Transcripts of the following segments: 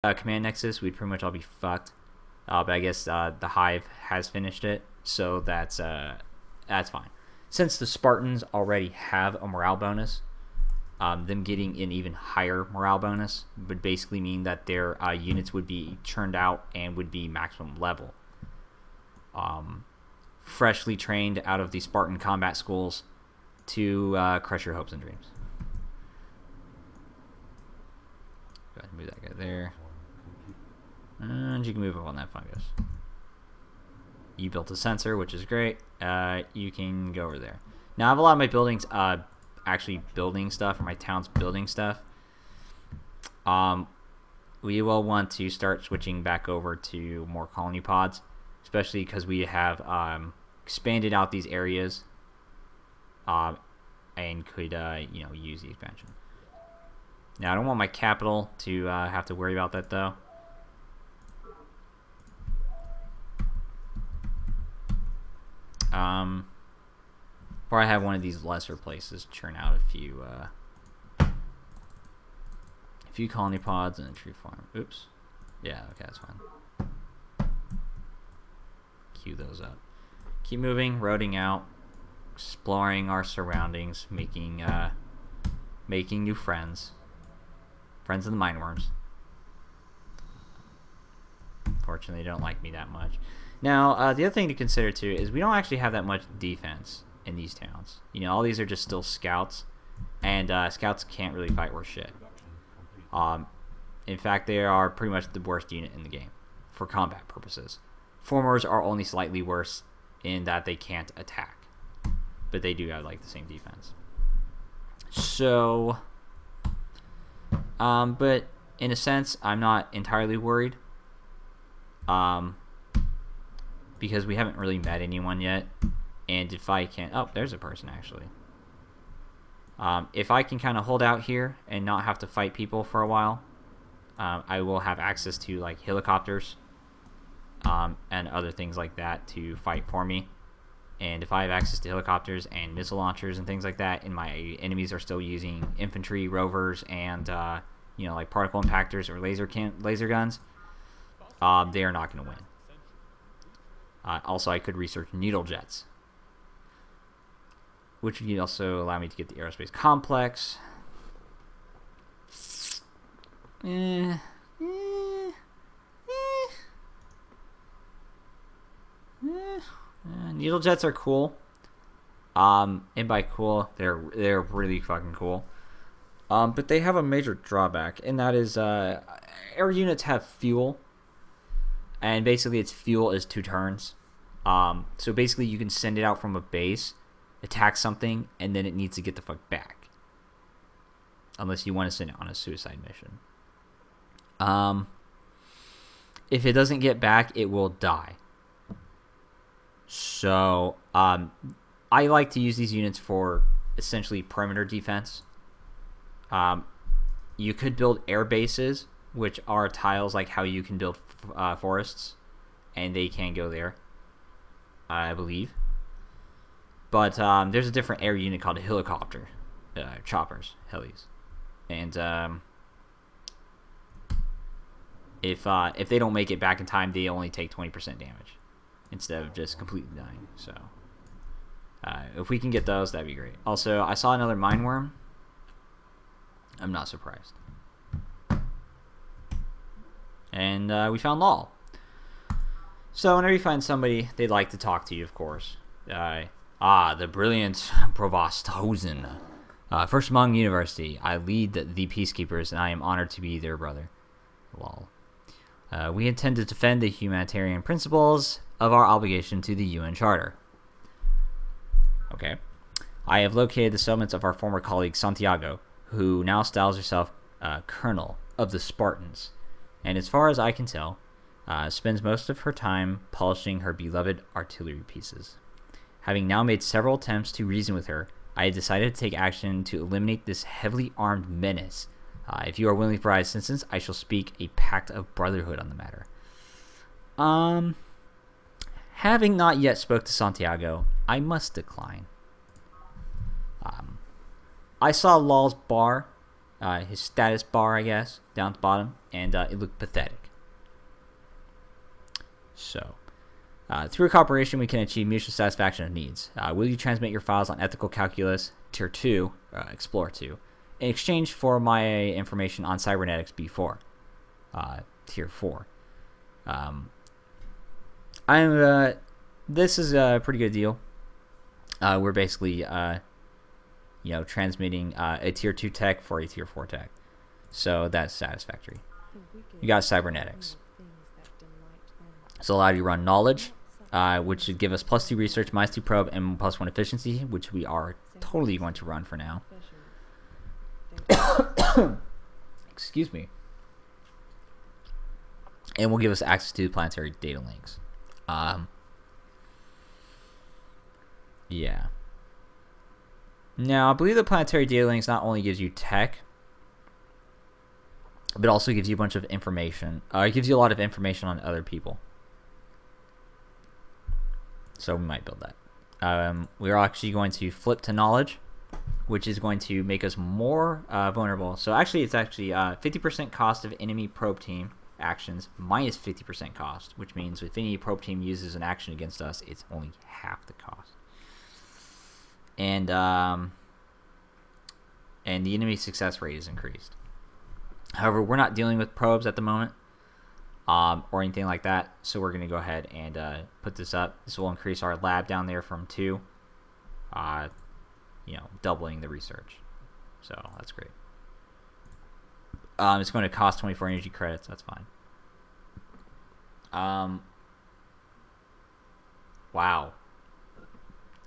command nexus, we'd pretty much all be fucked. But I guess the Hive has finished it, so that's fine. Since the Spartans already have a morale bonus, them getting an even higher morale bonus would basically mean that their units would be churned out and would be maximum level. Freshly trained out of the Spartan combat schools to crush your hopes and dreams. Go ahead and move that guy there. And you can move up on that fungus. You built a sensor, which is great. You can go over there. Now, I have a lot of my buildings actually building stuff, or my town's building stuff. We will want to start switching back over to more colony pods, especially because we have expanded out these areas and could use the expansion. Now, I don't want my capital to have to worry about that, though. Or I have one of these lesser places churn out a few colony pods and a tree farm. Oops. Yeah, okay, that's fine. Queue those up. Keep moving, roading out, exploring our surroundings, making new friends. Friends of the mineworms. Fortunately, they don't like me that much. Now, the other thing to consider, too, is we don't actually have that much defense in these towns. You know, all these are just still scouts, and scouts can't really fight worth shit. In fact, they are pretty much the worst unit in the game for combat purposes. Formers are only slightly worse in that they can't attack, but they do have, like, the same defense. So, but in a sense, I'm not entirely worried. Because we haven't really met anyone yet, and if I can... Oh, there's a person, actually. If I can kind of hold out here and not have to fight people for a while, I will have access to, like, helicopters and other things like that to fight for me. And if I have access to helicopters and missile launchers and things like that, and my enemies are still using infantry, rovers, and, like particle impactors or laser guns, they are not going to win. Also, I could research needle jets, which would also allow me to get the aerospace complex. Needle jets are cool. And by cool, they're really fucking cool. But they have a major drawback, and that is air units have fuel. And basically, its fuel is 2 turns. So basically, you can send it out from a base, attack something, and then it needs to get the fuck back. Unless you want to send it on a suicide mission. If it doesn't get back, it will die. So, I like to use these units for essentially perimeter defense. You could build air bases, which are tiles like how you can build forests, and they can go there, I believe. But there's a different air unit called a helicopter, choppers, helis, and if they don't make it back in time, they only take 20% damage instead of just completely dying. So if we can get those, that'd be great. Also, I saw another mine worm. I'm not surprised. And we found Lol. So whenever you find somebody, they'd like to talk to you, of course. The brilliant MastaHosen. First among university, I lead the Peacekeepers, and I am honored to be their brother. Lol. We intend to defend the humanitarian principles of our obligation to the UN Charter. Okay. I have located the settlements of our former colleague Santiago, who now styles herself Colonel of the Spartans, and as far as I can tell, spends most of her time polishing her beloved artillery pieces. Having now made several attempts to reason with her, I have decided to take action to eliminate this heavily armed menace. If you are willing to provide assistance, I shall speak a pact of brotherhood on the matter. Having not yet spoke to Santiago, I must decline. I saw Lol's bar his status bar, I guess, down at the bottom, and it looked pathetic. So, through cooperation, we can achieve mutual satisfaction of needs. Will you transmit your files on ethical calculus tier 2, Explorer 2, in exchange for my information on cybernetics B4, tier 4? This is a pretty good deal. We're basically, transmitting a tier 2 tech for a tier 4 tech. So that's satisfactory. You got cybernetics. So allow you to run knowledge, which should give us +2 research, -2 probe, and +1 efficiency, which we are totally going to run for now. Excuse me. And will give us access to planetary data links. Yeah. Now, I believe the planetary data links not only gives you tech, but also gives you a bunch of information. It gives you a lot of information on other people. So we might build that. We're actually going to flip to knowledge, which is going to make us more vulnerable. So actually, it's actually 50% cost of enemy probe team actions minus 50% cost, which means if any probe team uses an action against us, it's only half the cost. And the enemy success rate is increased. However, we're not dealing with probes at the moment, or anything like that, so we're going to go ahead and put this up. This will increase our lab down there from 2, doubling the research. So that's great. It's going to cost 24 energy credits. That's fine. Wow.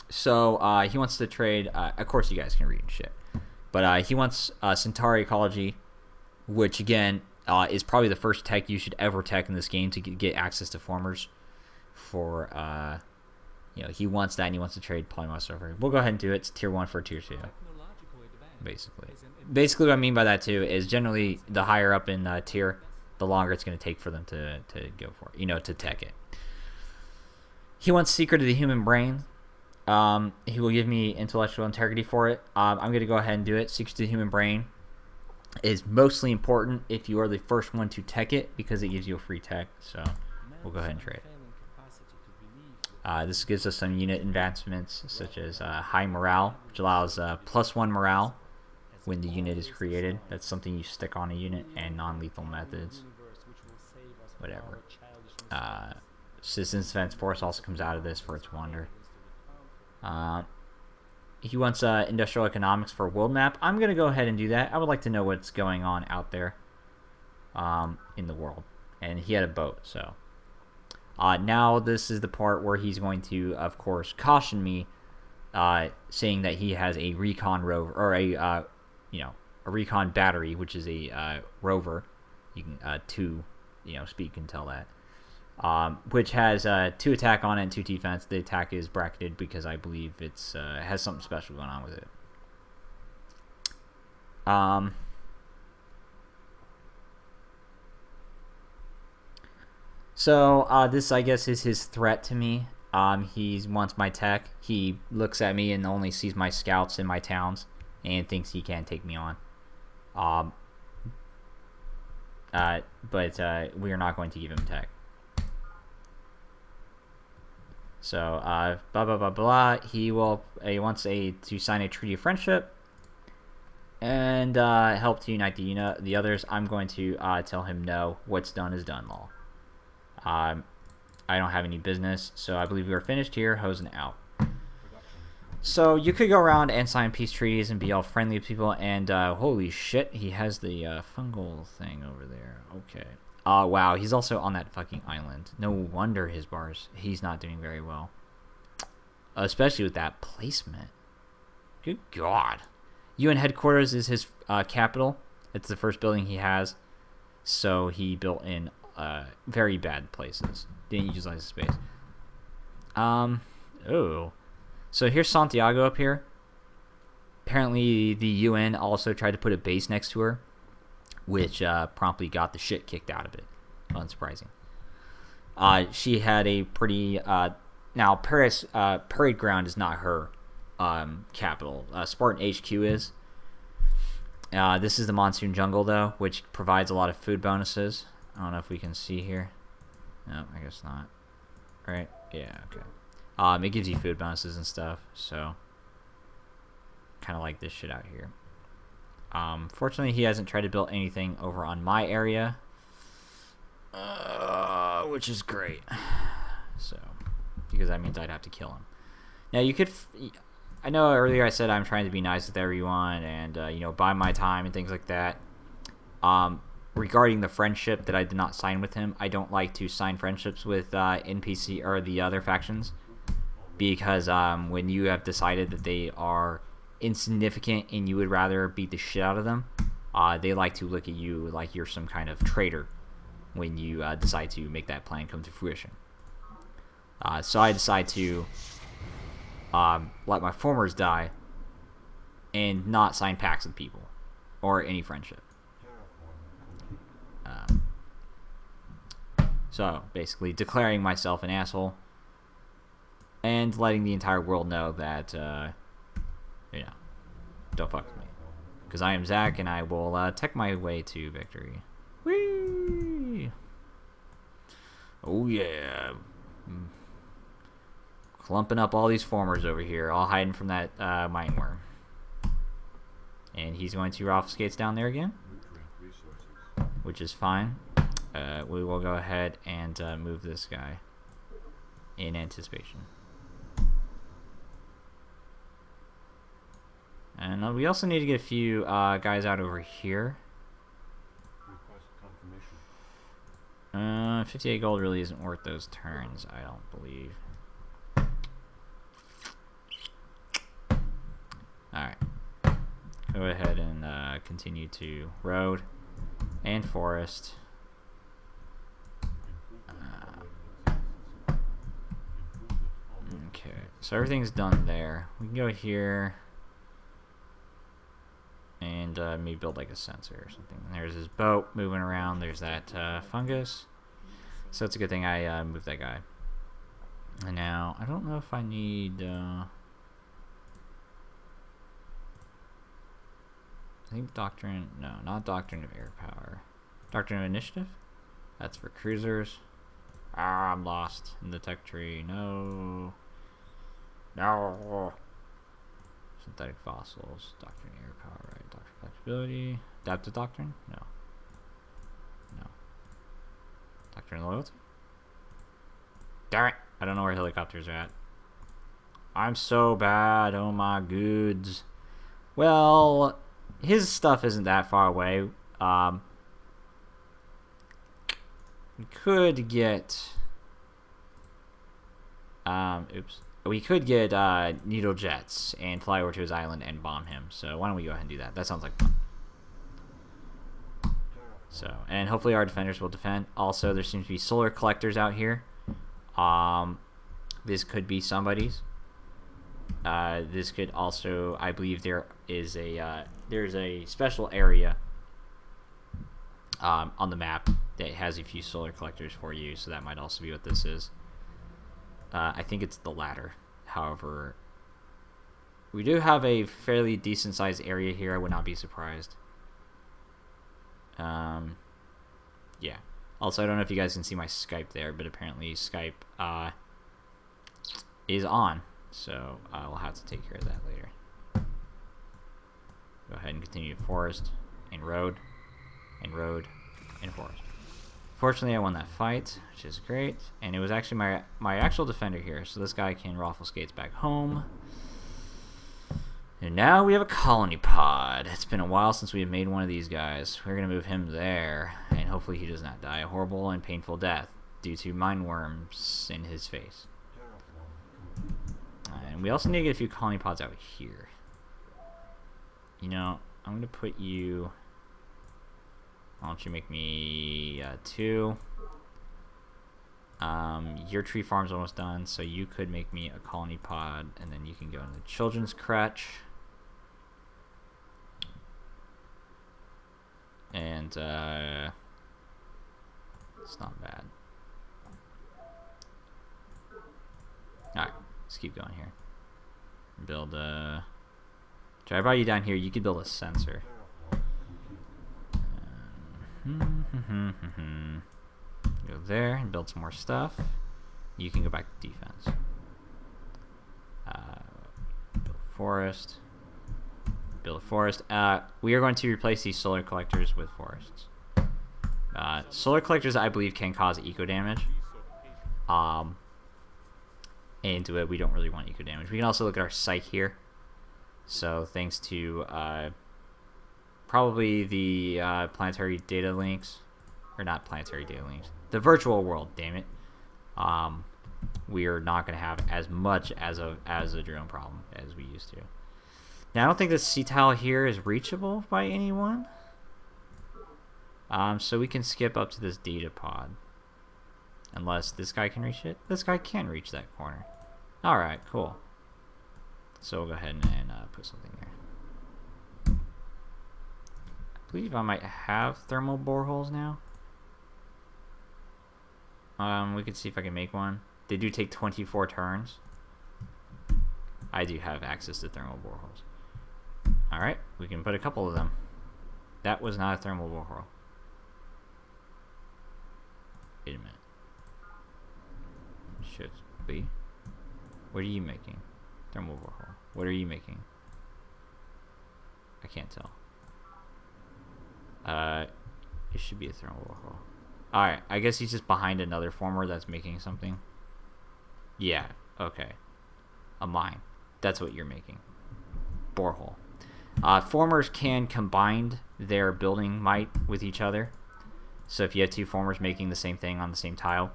So he wants to trade. Of course, you guys can read and shit, but he wants Centauri ecology, which again is probably the first tech you should ever tech in this game to get access to formers. For he wants that, and he wants to trade polymorphs over. We'll go ahead and do it. It's tier 1 for tier 2. Basically, what I mean by that too is generally the higher up in tier, the longer it's going to take for them to go for it. To tech it. He wants Secret of the Human Brain. He will give me intellectual integrity for it. I'm going to go ahead and do it. Secret of the Human Brain is mostly important if you are the first one to tech it, because it gives you a free tech. So we'll go ahead and trade. This gives us some unit advancements, such as high morale, which allows +1 morale when the unit is created. That's something you stick on a unit, and non-lethal methods. Whatever. Citizens Defense Force also comes out of this for its wonder. He wants industrial economics for a world map. I'm going to go ahead and do that. I would like to know what's going on out there in the world. And he had a boat, so. Now this is the part where he's going to, of course, caution me, saying that he has a recon rover, or a recon battery, which is a rover. You can speed can tell that. Which has 2 attack on it and 2 defense. The attack is bracketed because I believe it's has something special going on with it. So this, I guess, is his threat to me. He wants my tech. He looks at me and only sees my scouts in my towns and thinks he can take me on. But we are not going to give him tech. So, blah, blah, blah, blah. He wants to sign a treaty of friendship and help to unite the others. I'm going to tell him no. What's done is done, law. I don't have any business, so I believe we are finished here. Hosen out. So you could go around and sign peace treaties and be all friendly with people, and holy shit, he has the fungal thing over there. Okay. Wow, he's also on that fucking island. No wonder he's not doing very well. Especially with that placement. Good God. UN headquarters is his capital. It's the first building he has. So he built in very bad places. Didn't utilize the space. Oh. So here's Santiago up here. Apparently the UN also tried to put a base next to her, which promptly got the shit kicked out of it. Unsurprising. She had a pretty... now, Paris Parade Ground is not her capital. Spartan HQ is. This is the monsoon jungle, though, which provides a lot of food bonuses. I don't know if we can see here. No, I guess not. Right? Yeah, okay. It gives you food bonuses and stuff, so kind of like this shit out here. Fortunately, he hasn't tried to build anything over on my area, which is great. So, because that means I'd have to kill him. Now, you could... I know earlier I said I'm trying to be nice with everyone and, you know, buy my time and things like that. Regarding the friendship that I did not sign with him, I don't like to sign friendships with NPC or the other factions. Because when you have decided that they are insignificant and you would rather beat the shit out of them, they like to look at you like you're some kind of traitor when you decide to make that plan come to fruition. So I decide to let my formers die and not sign pacts with people or any friendship. So basically declaring myself an asshole and letting the entire world know that you know, don't fuck with me, because I am Zack and I will tech my way to victory. Whee! Oh yeah. Clumping up all these formers over here, all hiding from that mine worm. And he's going to raffle skates down there again, which is fine. We will go ahead and move this guy in anticipation. And we also need to get a few guys out over here. 58 gold really isn't worth those turns, I don't believe. Alright. Go ahead and continue to road and forest. Okay, so everything's done there. We can go here and maybe build like a sensor or something. There's his boat moving around. There's that fungus. So it's a good thing I moved that guy. And now, I don't know if I need... I think Doctrine... No, not Doctrine of Air Power. Doctrine of Initiative? That's for cruisers. Ah, I'm lost in the tech tree. No. No. Synthetic fossils. Doctrine of Air Power, right? Doctrine of Flexibility. Adaptive Doctrine? No. No. Doctrine of Loyalty? Damn it. I don't know where helicopters are at. I'm so bad. Oh my goods. Well, his stuff isn't that far away. We could get... oops. We could get needle jets and fly over to his island and bomb him. So why don't we go ahead and do that? That sounds like fun. So, and hopefully our defenders will defend. Also, there seems to be solar collectors out here. This could be somebody's. This could also, I believe there is a there's a special area on the map that has a few solar collectors for you, so that might also be what this is. I think it's the latter. However, we do have a fairly decent sized area here. I would not be surprised. Yeah. Also, I don't know if you guys can see my Skype there, but apparently Skype is on. So we'll have to take care of that later. Go ahead and continue to forest and road and road and forest. Fortunately, I won that fight, which is great. And it was actually my actual defender here. So this guy can raffle skates back home. And now we have a colony pod. It's been a while since we have made one of these guys. We're going to move him there. And hopefully he does not die a horrible and painful death due to mine worms in his face. And we also need to get a few colony pods out here. You know, I'm going to put you... Why don't you make me 2? Your tree farm's almost done, so you could make me a colony pod, and then you can go into the children's crutch. And it's not bad. Alright, let's keep going here. Build a... I brought you down here, you could build a sensor. Go there and build some more stuff. You can go back to defense. Build forest. Build a forest. We are going to replace these solar collectors with forests. Solar collectors, I believe, can cause eco damage. And we don't really want eco damage. We can also look at our psych here. So thanks to probably the planetary data links, or not planetary data links, the virtual world. Damn it. We are not going to have as much as a drone problem as we used to. Now I don't think this sea tile here is reachable by anyone. So we can skip up to this data pod. Unless this guy can reach it. This guy can reach that corner. Alright, cool. So we'll go ahead and put something there. I believe I might have thermal boreholes now. We could see if I can make one. They do take 24 turns. I do have access to thermal boreholes. Alright, we can put a couple of them. That was not a thermal borehole. Wait a minute. Should be. What are you making? Thermal borehole. What are you making? I can't tell. It should be a thermal borehole. Alright, I guess he's just behind another former that's making something. Yeah, okay. A mine. That's what you're making. Borehole. Formers can combine their building might with each other. So if you have two formers making the same thing on the same tile,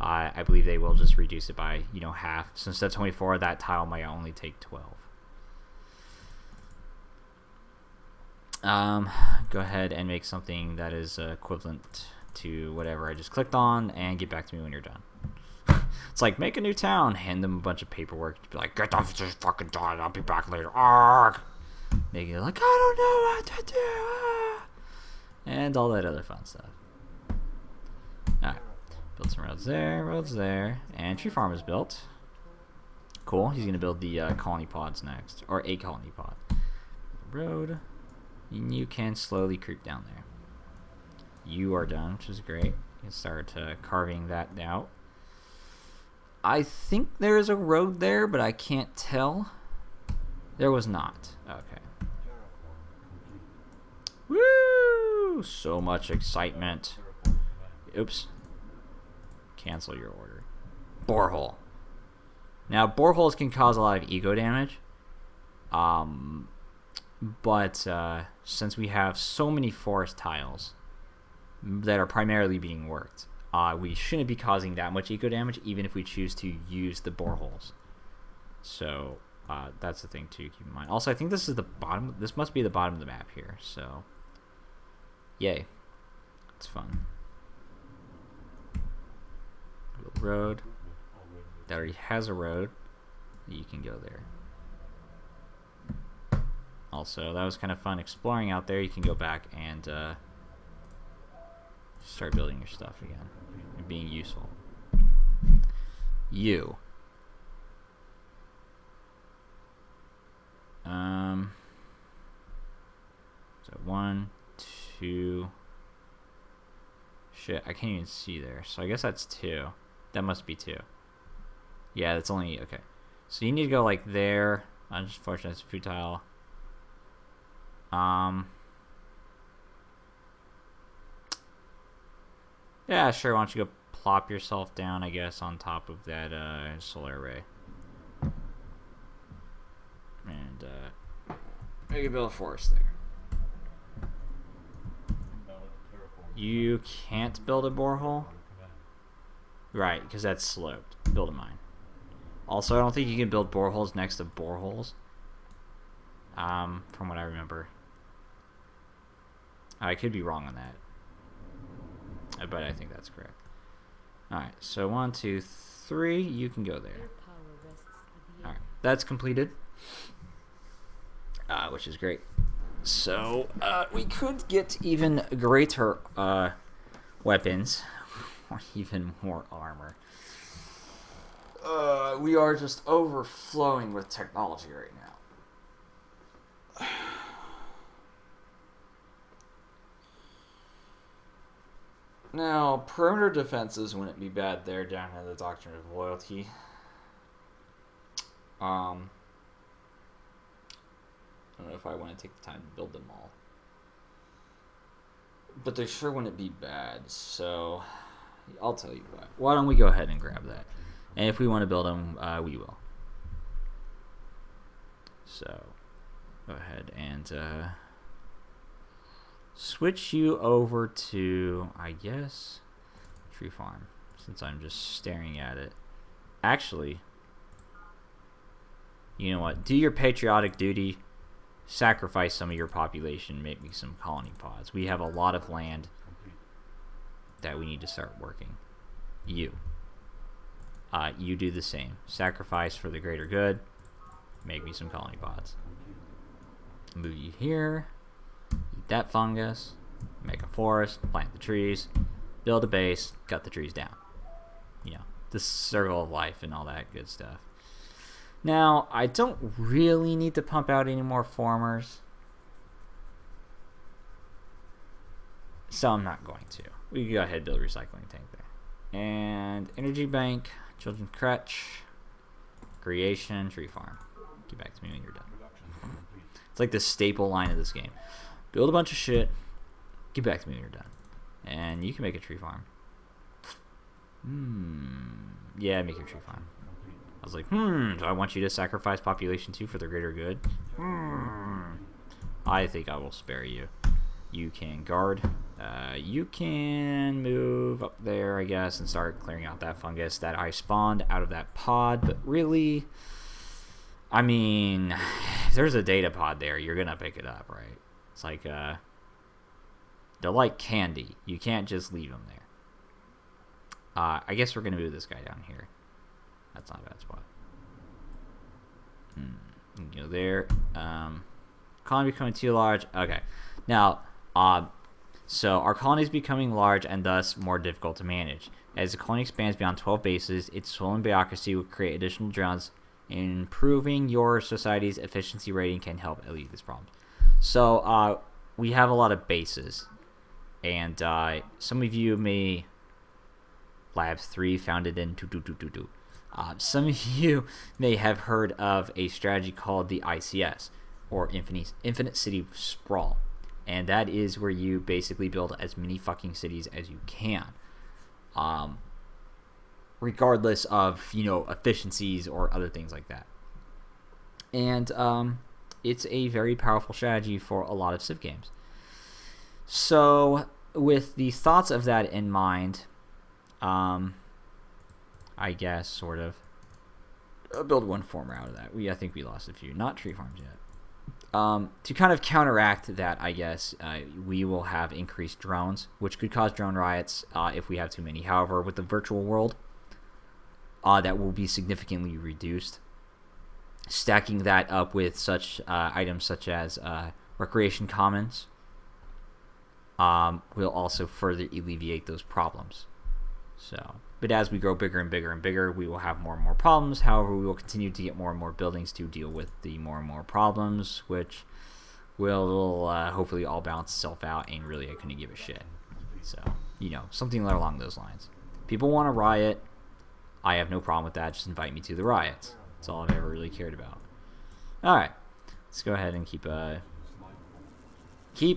I believe they will just reduce it by, half. So instead of 24, that tile might only take 12. Go ahead and make something that is equivalent to whatever I just clicked on, and get back to me when you're done. It's like, make a new town, hand them a bunch of paperwork, be like, get off this fucking done, I'll be back later. Arrgh! Make it like, I don't know what to do. And all that other fun stuff. Alright. Build some roads there, and tree farm is built. Cool. He's gonna build the colony pods next, or a colony pod. Road. And you can slowly creep down there. You are done, which is great. You can start carving that out. I think there is a road there, but I can't tell. There was not. Okay. Woo! So much excitement. Oops. Cancel your order. Borehole. Now, boreholes can cause a lot of eco damage. But since we have so many forest tiles that are primarily being worked, we shouldn't be causing that much eco damage, even if we choose to use the boreholes. So that's the thing to keep in mind. Also, I think this is the bottom. This must be the bottom of the map here. So, yay, it's fun. Road. That already has a road. You can go there. Also, that was kind of fun exploring out there. You can go back and start building your stuff again and being useful. You. So 1, 2. Shit, I can't even see there. So I guess that's 2. That must be 2. Yeah, that's only okay. So you need to go like there. Unfortunately, it's futile. Yeah, sure. Why don't you go plop yourself down, I guess, on top of that solar array. And you can build a forest there. You can't build a borehole? Right, because that's sloped. Build a mine. Also, I don't think you can build boreholes next to boreholes. From what I remember. I could be wrong on that. But I think that's correct. Alright, so 1, 2, 3, you can go there. Alright, that's completed. Which is great. So, we could get even greater weapons. Or even more armor. We are just overflowing with technology right now. Now, perimeter defenses wouldn't be bad there down in the Doctrine of Loyalty. I don't know if I want to take the time to build them all. But they sure wouldn't be bad, so I'll tell you what. Why don't we go ahead and grab that? And if we want to build them, we will. So, go ahead and switch you over to, I guess, Tree Farm, since I'm just staring at it. Actually, you know what? Do your patriotic duty. Sacrifice some of your population. Make me some colony pods. We have a lot of land that we need to start working. You do the same. Sacrifice for the greater good. Make me some colony pods. Move you here. Eat that fungus. Make a forest. Plant the trees. Build a base. Cut the trees down. You know, the circle of life and all that good stuff. Now, I don't really need to pump out any more farmers, so I'm not going to. We can go ahead and build a recycling tank there. And energy bank, children's crutch, creation, tree farm. Get back to me when you're done. It's like the staple line of this game. Build a bunch of shit, get back to me when you're done. And you can make a tree farm. Yeah, make your tree farm. I was like, do I want you to sacrifice population too for the greater good? I think I will spare you. You can guard. You can move up there, I guess, and start clearing out that fungus that I spawned out of that pod. But really, I mean, if there's a data pod there, you're going to pick it up, right? It's like, they're like candy. You can't just leave them there. I guess we're going to move this guy down here. That's not a bad spot. You go there. Colony becoming too large. Okay. Now, so our colony is becoming large and thus more difficult to manage. As the colony expands beyond 12 bases, its swollen bureaucracy will create additional drones. Improving your society's efficiency rating can help alleviate this problem. So, we have a lot of bases. And some of you may... Labs 3 founded in... some of you may have heard of a strategy called the ICS, or Infinite City Sprawl. And that is where you basically build as many fucking cities as you can. Regardless of, you know, efficiencies or other things like that. And it's a very powerful strategy for a lot of Civ games. So, with the thoughts of that in mind... I guess, sort of. I'll build one farmer out of that. I think we lost a few. Not tree farms yet. To kind of counteract that, I guess, we will have increased drones, which could cause drone riots if we have too many. However, with the virtual world, that will be significantly reduced. Stacking that up with such items such as recreation commons will also further alleviate those problems. So, but as we grow bigger and bigger and bigger, we will have more and more problems. However, we will continue to get more and more buildings to deal with the more and more problems, which will hopefully all balance itself out, and really I couldn't give a shit. So, you know, something along those lines. People want to riot. I have no problem with that. Just invite me to the riots. That's all I've ever really cared about. Alright, let's go ahead and keep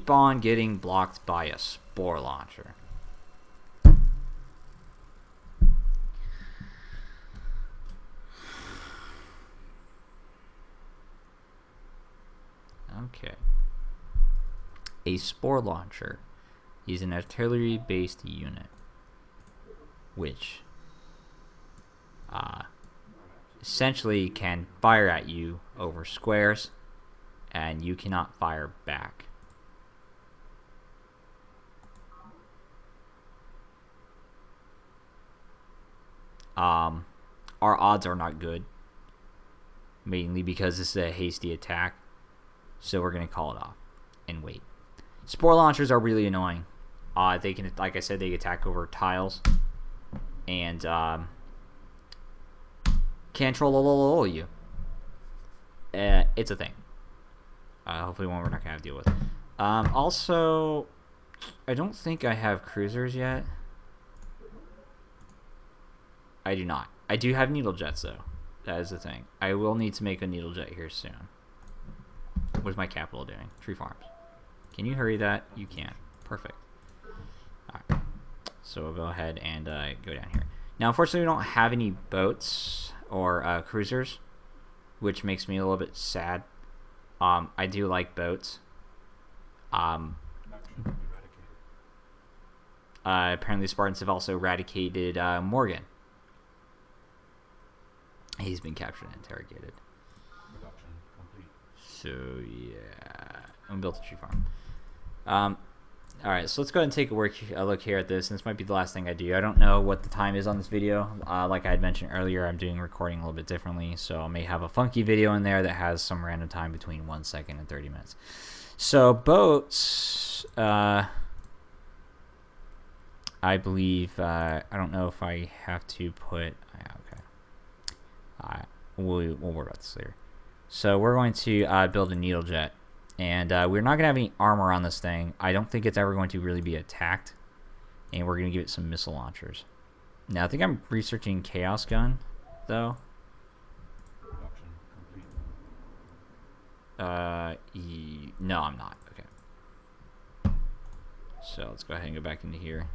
on getting blocked by a spore launcher. Okay. A spore launcher is an artillery-based unit which essentially can fire at you over squares, and you cannot fire back. Our odds are not good, mainly because this is a hasty attack. So we're going to call it off and wait. Spore launchers are really annoying. They can, like I said, they attack over tiles. And can troll you. It's a thing. Hopefully one we're not going to have to deal with. Also, I don't think I have cruisers yet. I do not. I do have needle jets though. That is the thing. I will need to make a needle jet here soon. What's my capital doing? Tree farms. Can you hurry that? You can. Perfect. Alright. So we'll go ahead and go down here. Now, unfortunately, we don't have any boats or cruisers, which makes me a little bit sad. I do like boats. Apparently, Spartans have also eradicated Morgan. He's been captured and interrogated. Production complete. So yeah, I'm built a tree farm. All right, so let's go ahead and take a look here at this. And this might be the last thing I do. I don't know what the time is on this video. Like I had mentioned earlier, I'm doing recording a little bit differently, so I may have a funky video in there that has some random time between 1 second and 30 minutes. So boats, I believe. I don't know if I have to put. Okay. We'll worry about this later. So we're going to build a needle jet. And we're not going to have any armor on this thing. I don't think it's ever going to really be attacked. And we're going to give it some missile launchers. Now, I think I'm researching Chaos Gun, though. Production complete. No, I'm not. Okay. So let's go ahead and go back into here.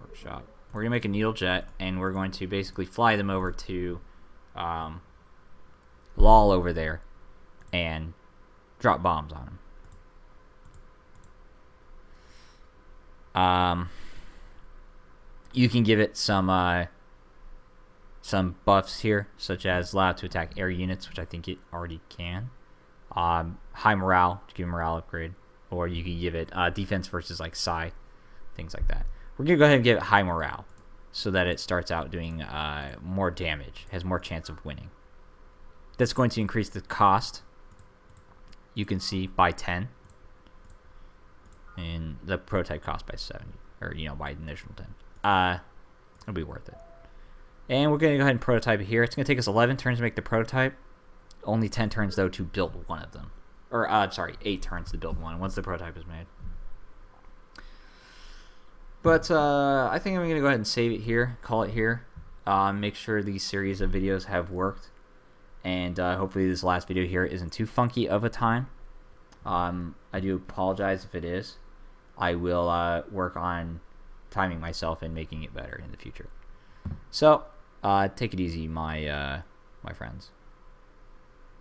Workshop. We're going to make a needle jet, and we're going to basically fly them over to Lol over there and drop bombs on them. You can give it some buffs here, such as allowed to attack air units, which I think it already can. High morale to give a morale upgrade, or you can give it defense versus like psi, things like that. We're gonna go ahead and give it high morale, so that it starts out doing more damage, has more chance of winning. That's going to increase the cost. You can see by 10. And the prototype cost by 70, or by initial 10. It'll be worth it. And we're going to go ahead and prototype it here. It's going to take us 11 turns to make the prototype. Only 10 turns though to build one of them, or sorry, 8 turns to build one once the prototype is made. But I think I'm going to go ahead and save it here, call it here. Make sure these series of videos have worked, and hopefully this last video here isn't too funky of a time. I do apologize if it is. I will work on timing myself and making it better in the future. So, take it easy, my friends.